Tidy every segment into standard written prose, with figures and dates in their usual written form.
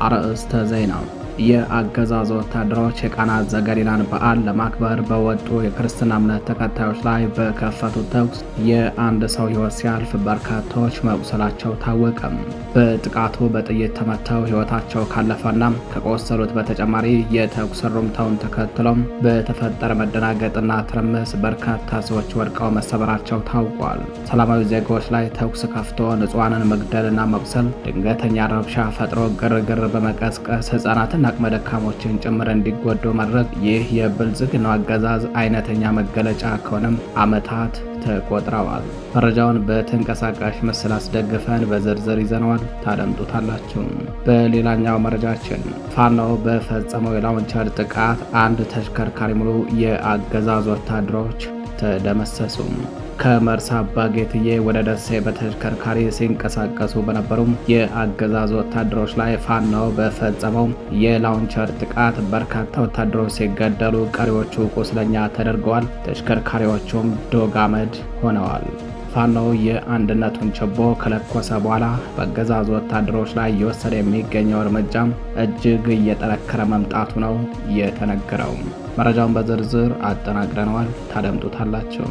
አርዕስተ ዜና። የአገዛዙ ወታደሮች የቃና ዘገሊላን በዓል ለማክበር በወጡ የክርስትና እምነት ተከታዮች ላይ በከፈቱት ተኩስ የአንድ ሰው ሕይወት ሲያልፍ በርካታዎች መቁሰላቸው ታወቀም። በጥቃቱ በጥይት ተመተው ሕይወታቸው ካለፈና ከቆሰሉት በተጨማሪ የተኩስ ሩምታውን ተከትሎም በተፈጠረ መደናገጥና ትርምስ በርካታ ሰዎች ወድቀው መሰበራቸው ታውቋል። ሰላማዊ ዜጎች ላይ ተኩስ ከፍቶ ንጹሐንን መግደልና መቁሰል፣ ድንገተኛ ረብሻ ፈጥሮ ግርግር በመቀስቀስ ሕፃናትን አቅመ ደካሞችን ጭምር እንዲጎዱ ማድረግ ይህ የብልጽግናው አገዛዝ አይነተኛ መገለጫ ከሆነም ዓመታት ተቆጥረዋል። መረጃውን በተንቀሳቃሽ ምስል አስደግፈን በዝርዝር ይዘነዋል፣ ታደምጡታላችሁ። በሌላኛው መረጃችን ፋኖ በፈጸመው የላውንቸር ጥቃት አንድ ተሽከርካሪ ሙሉ የአገዛዝ ወታደሮች ተደመሰሱ። ከመርሳ አባጌትዬ ወደ ደሴ በተሽከርካሪ ሲንቀሳቀሱ በነበሩም የአገዛዝ ወታደሮች ላይ ፋኖ በፈጸመው የላውንቸር ጥቃት በርካታ ወታደሮች ሲገደሉ፣ ቀሪዎቹ ቁስለኛ ተደርገዋል። ተሽከርካሪዎቹም ዶግ አመድ ሆነዋል። ፋኖ የአንድነቱን ችቦ ከለኮሰ በኋላ በአገዛዙ ወታደሮች ላይ እየወሰደ የሚገኘው እርምጃም እጅግ እየጠነከረ መምጣቱ ነው የተነገረው። መረጃውን በዝርዝር አጠናቅረነዋል፣ ታደምጡታላችሁ።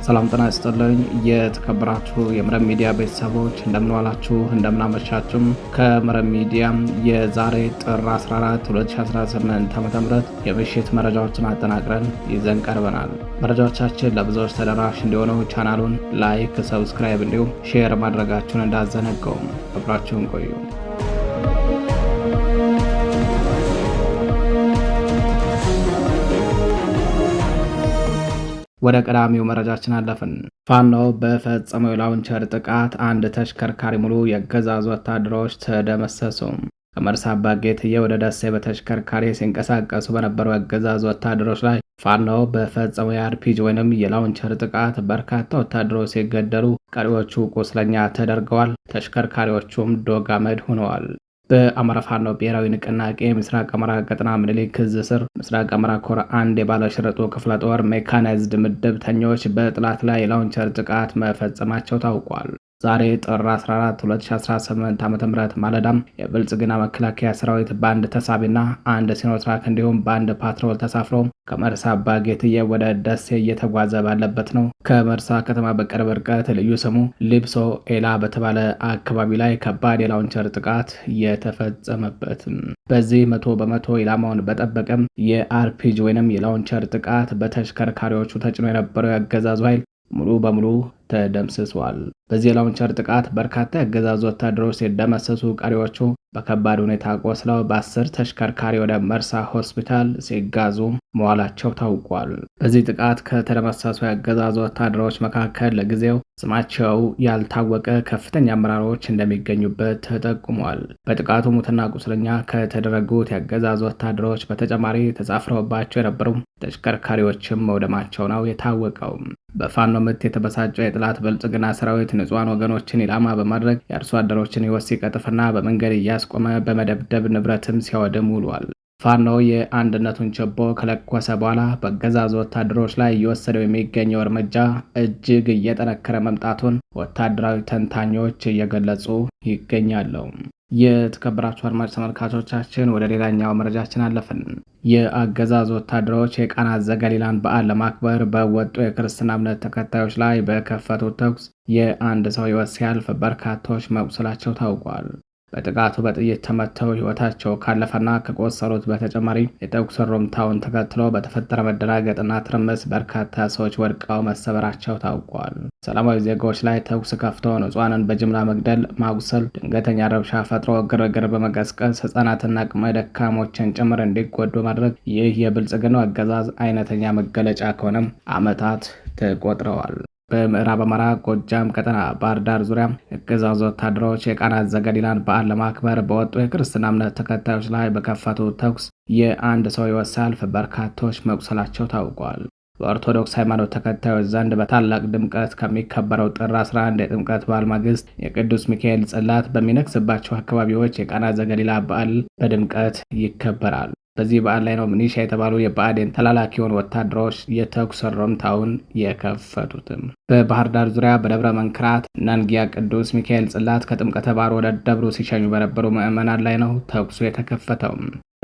ሰላም ጤና ይስጥልኝ። የተከበራችሁ የመረብ ሚዲያ ቤተሰቦች እንደምንዋላችሁ፣ እንደምናመሻችሁም ከመረብ ሚዲያ የዛሬ ጥር 14 2018 ዓ.ም የምሽት መረጃዎችን አጠናቅረን ይዘን ቀርበናል። መረጃዎቻችን ለብዙዎች ተደራሽ እንዲሆኑ ቻናሉን ላይክ፣ ሰብስክራይብ እንዲሁም ሼር ማድረጋችሁን እንዳዘነጋውም አብራችሁን ቆዩ። ወደ ቀዳሚው መረጃችን አለፍን። ፋኖ በፈጸመው የላውንቸር ጥቃት አንድ ተሽከርካሪ ሙሉ የአገዛዙ ወታደሮች ተደመሰሱ። ከመርሳ አባጌትዬ ወደ ደሴ በተሽከርካሪ ሲንቀሳቀሱ በነበሩ የአገዛዙ ወታደሮች ላይ ፋኖ በፈጸመው የአርፒጂ ወይንም የላውንቸር ጥቃት በርካታ ወታደሮች ሲገደሉ፣ ቀሪዎቹ ቁስለኛ ተደርገዋል። ተሽከርካሪዎቹም ዶግ አመድ ሆነዋል። በአማራ ፋኖ ብሔራዊ ንቅናቄ ምስራቅ አማራ ቀጠና ምኒልክ ዕዝ ስር ምስራቅ አማራ ኮር አንድ የባለሽርጡ ክፍለ ጦር ሜካናይዝድ ምድብተኞች በጠላት ላይ የላውንቸር ጥቃት መፈጸማቸው ታውቋል። ዛሬ ጥር 14 2018 ዓ.ም ማለዳም የብልጽግና መከላከያ ሰራዊት በአንድ ተሳቢና አንድ ሲኖትራክ እንዲሁም በአንድ ፓትሮል ተሳፍሮ ከመርሳ አባጌትዬ ወደ ደሴ እየተጓዘ ባለበት ነው ከመርሳ ከተማ በቅርብ ርቀት ልዩ ስሙ ሊብሶ ኤላ በተባለ አካባቢ ላይ ከባድ የላውንቸር ጥቃት የተፈጸመበት። በዚህ 100% ኢላማውን በጠበቀም የአርፒጂ ወይንም የላውንቸር ጥቃት በተሽከርካሪዎቹ ተጭኖ የነበረው የአገዛዙ ኃይል ሙሉ በሙሉ ተደምስሷል። በዚህ የላውንቸር ጥቃት በርካታ የአገዛዙ ወታደሮች ሲደመሰሱ፣ ቀሪዎቹ በከባድ ሁኔታ ቆስለው በ10 ተሽከርካሪ ወደ መርሳ ሆስፒታል ሲጋዙ መዋላቸው ታውቋል። በዚህ ጥቃት ከተደመሰሱ የአገዛዙ ወታደሮች መካከል ለጊዜው ስማቸው ያልታወቀ ከፍተኛ አመራሮች እንደሚገኙበት ተጠቁሟል። በጥቃቱ ሙትና ቁስለኛ ከተደረጉት የአገዛዙ ወታደሮች በተጨማሪ ተሳፍረውባቸው የነበሩ ተሽከርካሪዎችም መውደማቸው ነው የታወቀው። በፋኖ ምት የተበሳጨው የጠላት ብልጽግና ሰራዊት ንጹሃን ወገኖችን ኢላማ በማድረግ የአርሶ አደሮችን ሕይወት ሲቀጥፍና በመንገድ እያስቆመ በመደብደብ ንብረትም ሲያወድም ውሏል። ፋኖ የአንድነቱን ችቦ ከለኮሰ በኋላ በአገዛዙ ወታደሮች ላይ እየወሰደው የሚገኘው እርምጃ እጅግ እየጠነከረ መምጣቱን ወታደራዊ ተንታኞች እየገለጹ ይገኛሉ። የተከበራችሁ አድማጭ ተመልካቾቻችን ወደ ሌላኛው መረጃችን አለፍን። የአገዛዙ ወታደሮች የቃና ዘገሊላን በዓል ለማክበር በወጡ የክርስትና እምነት ተከታዮች ላይ በከፈቱት ተኩስ የአንድ ሰው ሕይወት ሲያልፍ በርካታዎች መቁሰላቸው ታውቋል። በጥቃቱ በጥይት ተመተው ሕይወታቸው ካለፈና ከቆሰሉት በተጨማሪ የተኩስ ሩምታውን ተከትሎ በተፈጠረ መደናገጥና ትርምስ በርካታ ሰዎች ወድቀው መሰበራቸው ታውቋል። ሰላማዊ ዜጎች ላይ ተኩስ ከፍቶ ንጹሐንን በጅምላ መግደል፣ ማቁሰል፣ ድንገተኛ ረብሻ ፈጥሮ ግርግር በመቀስቀስ ሕፃናትና አቅመ ደካሞችን ጭምር እንዲጎዱ ማድረግ ይህ የብልጽግናው አገዛዝ አይነተኛ መገለጫ ከሆነም ዓመታት ተቆጥረዋል። በምዕራብ አማራ ጎጃም ቀጠና ባህር ዳር ዙሪያ የአገዛዙ ወታደሮች የቃና ዘገሊላን በዓል ለማክበር በወጡ የክርስትና እምነት ተከታዮች ላይ በከፈቱት ተኩስ የአንድ ሰው ሕይወት ሲያልፍ በርካቶች መቁሰላቸው ታውቋል። በኦርቶዶክስ ሃይማኖት ተከታዮች ዘንድ በታላቅ ድምቀት ከሚከበረው ጥር 11 የጥምቀት በዓል ማግስት የቅዱስ ሚካኤል ጽላት በሚነግስባቸው አካባቢዎች የቃና ዘገሊላ በዓል በድምቀት ይከበራል። በዚህ በዓል ላይ ነው ሚኒሻ የተባሉ የብአዴን ተላላኪውን ወታደሮች የተኩስ ሩምታውን የከፈቱትም። በባህር ዳር ዙሪያ በደብረ መንክራት ናንጊያ ቅዱስ ሚካኤል ጽላት ከጥምቀተ ባህር ወደ ደብሩ ሲሸኙ በነበሩ ምዕመናን ላይ ነው ተኩሱ የተከፈተው።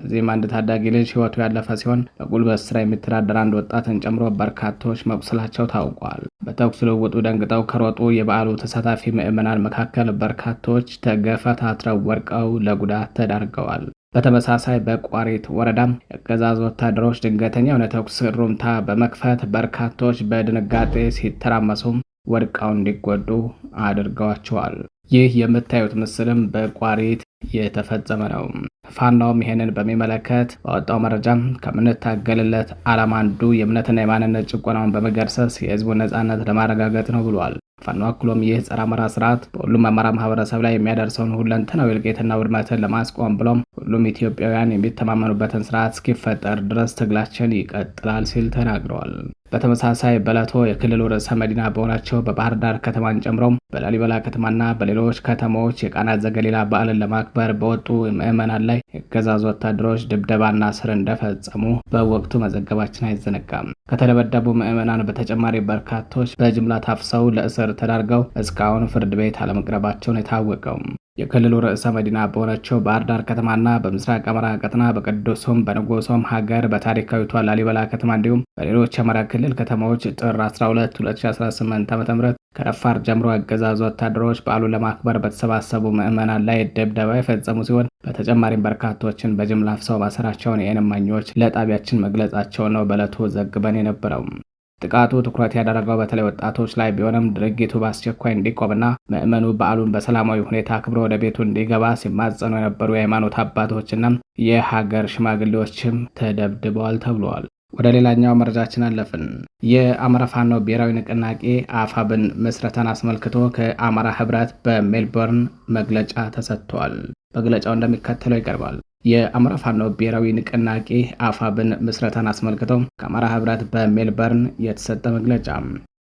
በዚህም አንድ ታዳጊ ልጅ ሕይወቱ ያለፈ ሲሆን በጉልበት ስራ የሚተዳደር አንድ ወጣትን ጨምሮ በርካቶች መቁሰላቸው ታውቋል። በተኩስ ልውውጡ ደንግጠው ከሮጡ የበዓሉ ተሳታፊ ምዕመናን መካከል በርካቶች ተገፈታትረው ወድቀው ለጉዳት ተዳርገዋል። በተመሳሳይ በቋሪት ወረዳም የአገዛዙ ወታደሮች ድንገተኛ የሆነ ተኩስ ሩምታ በመክፈት በርካቶች በድንጋጤ ሲተራመሱም ወድቀው እንዲጎዱ አድርገዋቸዋል። ይህ የምታዩት ምስልም በቋሪት የተፈጸመ ነው። ፋኖም ይሄንን በሚመለከት ባወጣው መረጃም ከምንታገልለት ዓላማ አንዱ የእምነትና የማንነት ጭቆናውን በመገርሰስ የህዝቡን ነጻነት ለማረጋገጥ ነው ብሏል። ፋኖ አክሎም ይህ ጸረ አማራ ስርዓት በሁሉም አማራ ማህበረሰብ ላይ የሚያደርሰውን ሁለንተናዊ እልቂትና ውድመትን ለማስቆም ብሎም ሁሉም ኢትዮጵያውያን የሚተማመኑበትን ስርዓት እስኪፈጠር ድረስ ትግላችን ይቀጥላል ሲል ተናግረዋል። በተመሳሳይ በዕለቱ የክልሉ ርዕሰ መዲና በሆናቸው በባህር ዳር ከተማን ጨምሮ በላሊበላ ከተማና በሌሎች ከተሞች የቃና ዘገሊላ በዓልን ለማክበር በወጡ ምዕመናን ላይ የአገዛዙ ወታደሮች ድብደባና እስር እንደፈጸሙ በወቅቱ መዘገባችን አይዘነጋም። ከተደበደቡ ምዕመናን በተጨማሪ በርካቶች በጅምላ ታፍሰው ለእስር ተዳርገው እስካሁን ፍርድ ቤት አለመቅረባቸውን የታወቀው የክልሉ ርዕሰ መዲና በሆነችው ባህር ዳር ከተማና በምስራቅ አማራ ቀጠና በቅዱሱም በንጉሱም ሀገር በታሪካዊቷ ላሊበላ ከተማ እንዲሁም በሌሎች የአማራ ክልል ከተማዎች ጥር 12 2018 ዓ.ም ከረፋር ጀምሮ አገዛዙ ወታደሮች በዓሉን ለማክበር በተሰባሰቡ ምዕመናን ላይ ድብደባ የፈጸሙ ሲሆን በተጨማሪም በርካቶችን በጅምላ አፍሰው ማሰራቸውን የዓይን እማኞች ለጣቢያችን መግለጻቸው ነው በዕለቱ ዘግበን የነበረው። ጥቃቱ ትኩረት ያደረገው በተለይ ወጣቶች ላይ ቢሆንም ድርጊቱ በአስቸኳይ እንዲቆምና ምዕመኑ በዓሉን በሰላማዊ ሁኔታ አክብሮ ወደ ቤቱ እንዲገባ ሲማጸኑ የነበሩ የሃይማኖት አባቶችና የሀገር ሽማግሌዎችም ተደብድበዋል ተብለዋል። ወደ ሌላኛው መረጃችን አለፍን። የአማራ ፋኖ ብሔራዊ ንቅናቄ አፋብን ምስረታን አስመልክቶ ከአማራ ህብረት በሜልቦርን መግለጫ ተሰጥቷል። መግለጫው እንደሚከተለው ይቀርባል። የአማራ ፋኖ ብሔራዊ ንቅናቄ አፋብን ምስረታን አስመልክቶ ከአማራ ህብረት በሜልበርን የተሰጠ መግለጫ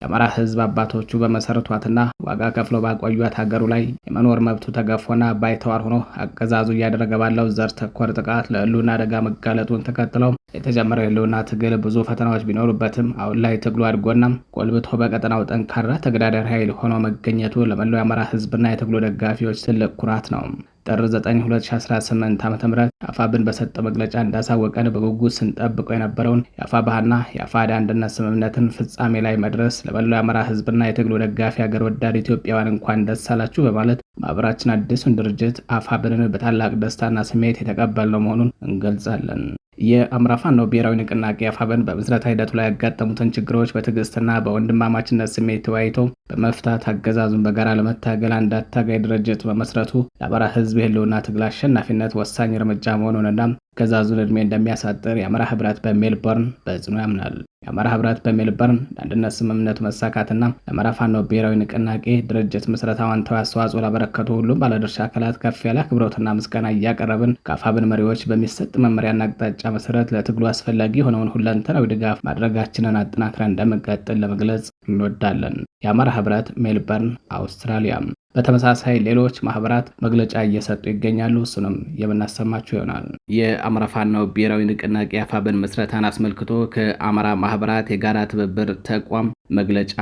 የአማራ ህዝብ አባቶቹ በመሰረቷትና ዋጋ ከፍለው ባቆዩት ሀገሩ ላይ የመኖር መብቱ ተገፎና ባይተዋር ሆኖ አገዛዙ እያደረገ ባለው ዘር ተኮር ጥቃት ለህልውና አደጋ መጋለጡን ተከትለው የተጀመረው የህልውና ትግል ብዙ ፈተናዎች ቢኖሩበትም አሁን ላይ ትግሉ አድጎና ጎልብቶ በቀጠናው ጠንካራ ተገዳዳሪ ኃይል ሆኖ መገኘቱ ለመላው የአማራ ህዝብና የትግሉ ደጋፊዎች ትልቅ ኩራት ነው። ጥር 9 2018 ዓ.ም አፋብን በሰጠው መግለጫ እንዳሳወቀን በጉጉት ስንጠብቀው የነበረውን የአፋብኃና የአፋሕድ አንድነት ስምምነትን ፍጻሜ ላይ መድረስ ለመላው የአማራ ህዝብና የትግሉ ደጋፊ ሀገር ወዳድ ኢትዮጵያውያን እንኳን ደስ አላችሁ በማለት ማህበራችን አዲሱን ድርጅት አፋብንን በታላቅ ደስታና ስሜት የተቀበልነው መሆኑን እንገልጻለን። የአማራ ፋኖ ብሔራዊ ንቅናቄ አፋብን በምስረታ ሂደቱ ላይ ያጋጠሙትን ችግሮች በትዕግስትና በወንድማማችነት ስሜት ተወያይቶ በመፍታት አገዛዙን በጋራ ለመታገል አንድ አታጋይ ድርጅት በመስረቱ ለአማራ ህዝብ የህልውና ትግል አሸናፊነት ወሳኝ እርምጃ መሆኑንና አገዛዙን ዕድሜ እንደሚያሳጥር የአማራ ህብረት በሜልቦርን በጽኑ ያምናል። የአማራ ህብረት በሜልቦርን ለአንድነት ስምምነቱ መሳካትና ለአማራ ፋኖ ብሔራዊ ንቅናቄ ድርጅት ምስረታ አዎንታዊ አስተዋጽኦ ላበረከቱ ሁሉም ባለድርሻ አካላት ከፍ ያለ አክብሮትና ምስጋና እያቀረብን ከአፋብን መሪዎች በሚሰጥ መመሪያና አቅጣጫ መሰረት ለትግሉ አስፈላጊ የሆነውን ሁለንተናዊ ድጋፍ ማድረጋችንን አጠናክረን እንደምንቀጥል ለመግለጽ እንወዳለን። የአማራ ህብረት ሜልቦርን አውስትራሊያ። በተመሳሳይ ሌሎች ማህበራት መግለጫ እየሰጡ ይገኛሉ። እሱንም የምናሰማችሁ ይሆናል። የአማራ ፋኖ ብሔራዊ ንቅናቄ አፋብን ምስረታን አስመልክቶ ከአማራ ማህበራት የጋራ ትብብር ተቋም መግለጫ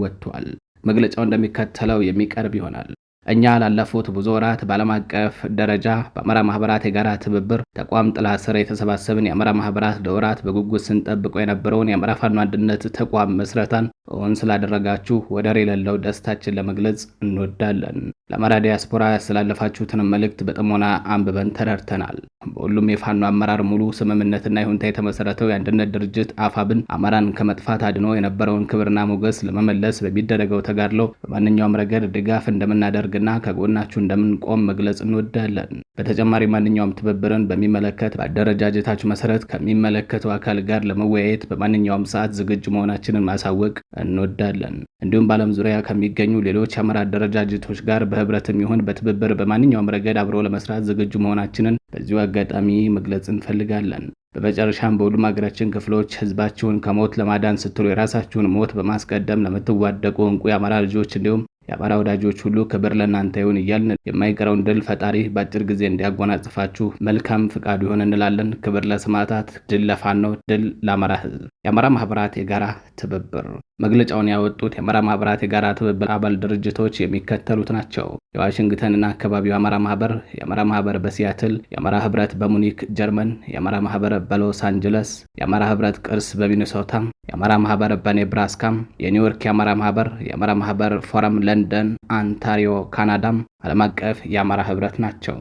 ወጥቷል። መግለጫው እንደሚከተለው የሚቀርብ ይሆናል። እኛ ላለፉት ብዙ ወራት በዓለም አቀፍ ደረጃ በአማራ ማህበራት የጋራ ትብብር ተቋም ጥላ ስር የተሰባሰብን የአማራ ማህበራት ለወራት በጉጉት ስንጠብቀው የነበረውን የአማራ ፋኖ አንድነት ተቋም መስረታን እውን ስላደረጋችሁ ወደር የሌለው ደስታችን ለመግለጽ እንወዳለን። ለአማራ ዲያስፖራ ያስተላለፋችሁትን መልእክት በጥሞና አንብበን ተረድተናል። በሁሉም የፋኖ አመራር ሙሉ ስምምነትና ይሁንታ የተመሰረተው የአንድነት ድርጅት አፋብን አማራን ከመጥፋት አድኖ የነበረውን ክብርና ሞገስ ለመመለስ በሚደረገው ተጋድሎ በማንኛውም ረገድ ድጋፍ እንደምናደርግና ከጎናችሁ እንደምንቆም መግለጽ እንወዳለን። በተጨማሪ ማንኛውም ትብብርን በሚመለከት በአደረጃጀታችሁ መሰረት ከሚመለከተው አካል ጋር ለመወያየት በማንኛውም ሰዓት ዝግጁ መሆናችንን ማሳወቅ እንወዳለን። እንዲሁም በዓለም ዙሪያ ከሚገኙ ሌሎች የአማራ አደረጃጀቶች ጋር በህብረትም ይሁን በትብብር በማንኛውም ረገድ አብሮ ለመስራት ዝግጁ መሆናችንን በዚሁ አጋጣሚ መግለጽ እንፈልጋለን። በመጨረሻም በሁሉም ሀገራችን ክፍሎች ህዝባችሁን ከሞት ለማዳን ስትሉ የራሳችሁን ሞት በማስቀደም ለምትዋደቁ እንቁ የአማራ ልጆች እንዲሁም የአማራ ወዳጆች ሁሉ ክብር ለእናንተ ይሁን እያልን የማይቀረውን ድል ፈጣሪ በአጭር ጊዜ እንዲያጎናጽፋችሁ መልካም ፍቃዱ ይሆን እንላለን። ክብር ለሰማዕታት፣ ድል ለፋኖ፣ ድል ለአማራ ህዝብ። የአማራ ማህበራት የጋራ ትብብር መግለጫውን ያወጡት የአማራ ማህበራት የጋራ ትብብር አባል ድርጅቶች የሚከተሉት ናቸው። የዋሽንግተንና አካባቢው አማራ ማህበር፣ የአማራ ማህበር በሲያትል፣ የአማራ ህብረት በሙኒክ ጀርመን፣ የአማራ ማህበር በሎስ አንጀለስ፣ የአማራ ህብረት ቅርስ በሚኒሶታ፣ የአማራ ማህበር በኔብራስካም፣ የኒውዮርክ የአማራ ማህበር፣ የአማራ ማህበር ፎረም ለንደን፣ አንታሪዮ ካናዳም ዓለም አቀፍ የአማራ ህብረት ናቸው።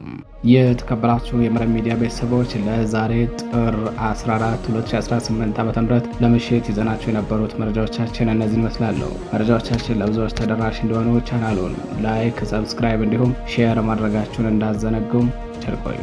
የተከበራችሁ የመረብ ሚዲያ ቤተሰቦች ለዛሬ ጥር 14 2018 ዓ.ም ለምሽት ይዘናቸው የነበሩት መረጃዎቻችን እነዚህን ይመስላሉ። መረጃዎቻችን ለብዙዎች ተደራሽ እንዲሆኑ ቻናሉን ላይክ፣ ሰብስክራይብ እንዲሁም ሼር ማድረጋችሁን እንዳዘነጉም ቸር ቆዩ።